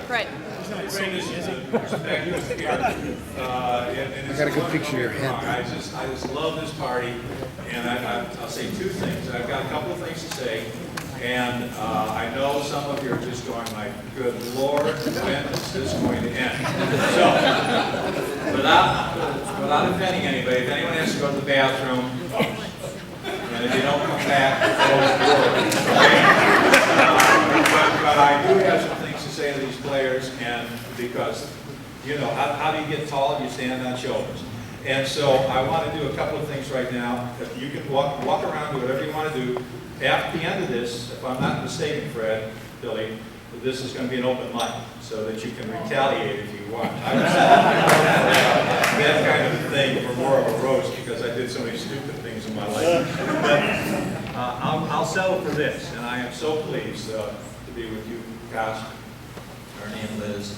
Right. I got a good picture of your head. I just love this party, and I'll say two things. I've got a couple of things to say, and I know some of you are just going like, good Lord, when is this going to end? So, without offending anybody, if anyone has to go to the bathroom, and if you don't come back, close the door. Okay? But I do have some things to say to these players, and because, you know, how do you get taller? You stand on shoulders. And so I want to do a couple of things right now. If you can walk around, do whatever you want to do. At the end of this, if I'm not mistaken, Fred, Billy, this is going to be an open mic, so that you can retaliate if you want. I was that kind of thing for more of a roast because I did so many stupid things in my life. But I'll settle for this, and I am so pleased to be with you, Gosh, Ernie and Liz,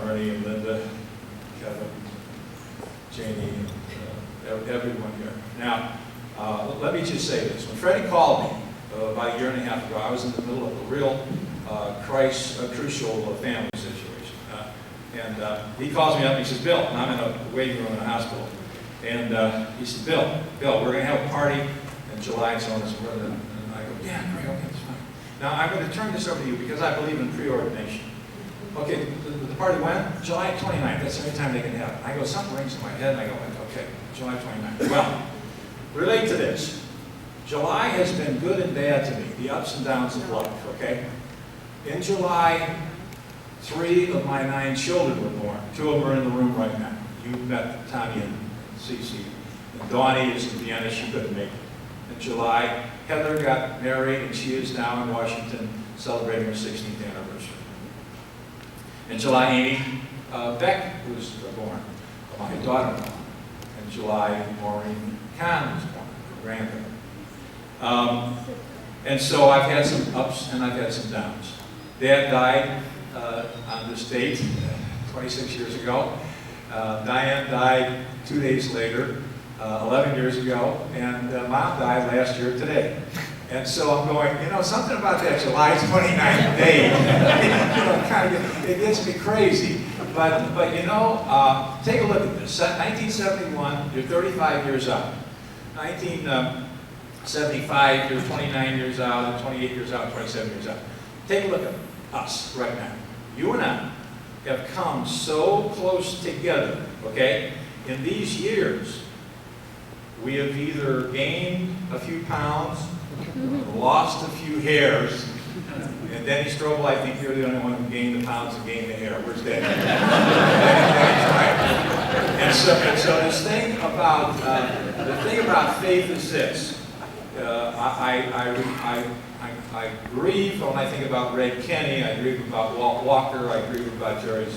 Ernie and Linda, Kevin, Janie, and everyone here. Now, let me just say this. When Freddie called me about a year and a half ago, I was in the middle of a real crucial family situation. And he calls me up and he says, Bill, and I'm in a waiting room in a hospital. And he said, Bill, we're going to have a party in July and so on and so forth. And I go, yeah, great, okay, that's fine. Now, I'm going to turn this over to you because I believe in preordination. Okay, the party when? July 29th. That's the only time they can have it. I go, something rings in my head, and I go, okay, July 29th. Well, relate to this. July has been good and bad to me, the ups and downs of life, okay? In July, 3 of my 9 children were born. 2 of them are in the room right now. You met Tommy and Cece. And Donnie is in Vienna. She couldn't make it. In July, Heather got married, and she is now in Washington celebrating her 16th anniversary. In July, Amy Beck was born, my daughter-in-law. In July, Maureen Kahn was born, her granddaughter. And so I've had some ups and I've had some downs. Dad died on this date 26 years ago. Diane died 2 days later, 11 years ago, and Mom died last year today. And so I'm going, you know, something about that July 29th day, you know, kind of, it gets me crazy. But you know, take a look at this. 1971, you're 35 years out. 1975, you're 29 years out, 28 years out, 27 years out. Take a look at us right now. You and I have come so close together, okay? In these years, we have either gained a few pounds, lost a few hairs, and Denny Strobel, I think you're the only one who gained the pounds and gained the hair. Where's Denny? And so this thing about the thing about faith is this. I grieve when I think about Ray Kenny. I grieve about Walt Walker. I grieve about Jerry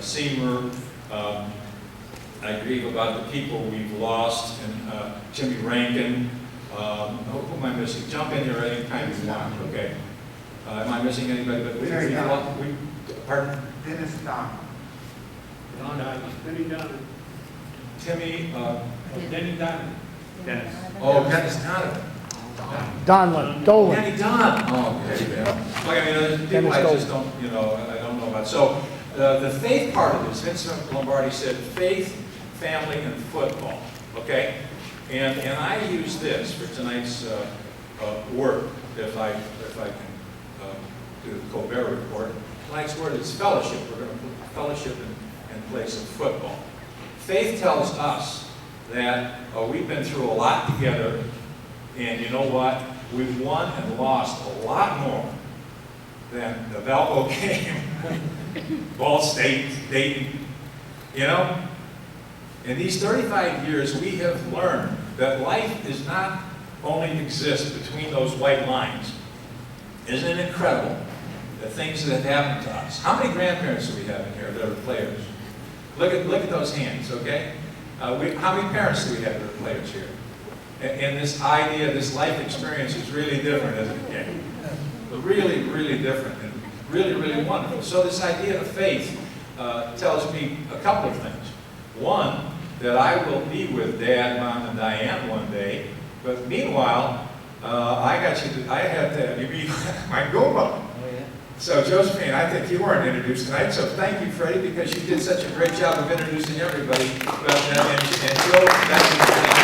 Seymour. I grieve about the people we've lost, and Jimmy Rankin. Who am I missing? Jump in here any time you want, okay? Am I missing anybody? But pardon? Dennis Don. Denny Donovan. Timmy. Denny Donovan. Dennis. Oh, Dennis Donovan. Dolan. Danny Don. Oh, okay. Yeah. Like, I mean, there's people I just don't, you know, I don't know about. So the faith part of this, Vincent Lombardi said, faith, family, and football. Okay. And I use this for tonight's work, if I can do the Colbert report. Tonight's word is fellowship. We're going to put fellowship in place of football. Faith tells us that we've been through a lot together, and you know what? We've won and lost a lot more than the Valpo game, Ball State, Dayton, you know? In these 35 years, we have learned that life does not only exist between those white lines. Isn't it incredible, the things that have happened to us? How many grandparents do we have in here that are players? Look at those hands, okay? How many parents do we have that are players here? And this idea, this life experience is really different, isn't it? Really, really different, and really, really wonderful. So this idea of faith tells me a couple of things. One, that I will be with Dad, Mom, and Diane one day. But meanwhile, I have to, you mean my Goomba. So Josephine, I think you weren't introduced tonight, so thank you, Freddie, because you did such a great job of introducing everybody. But, and Joe, thank you.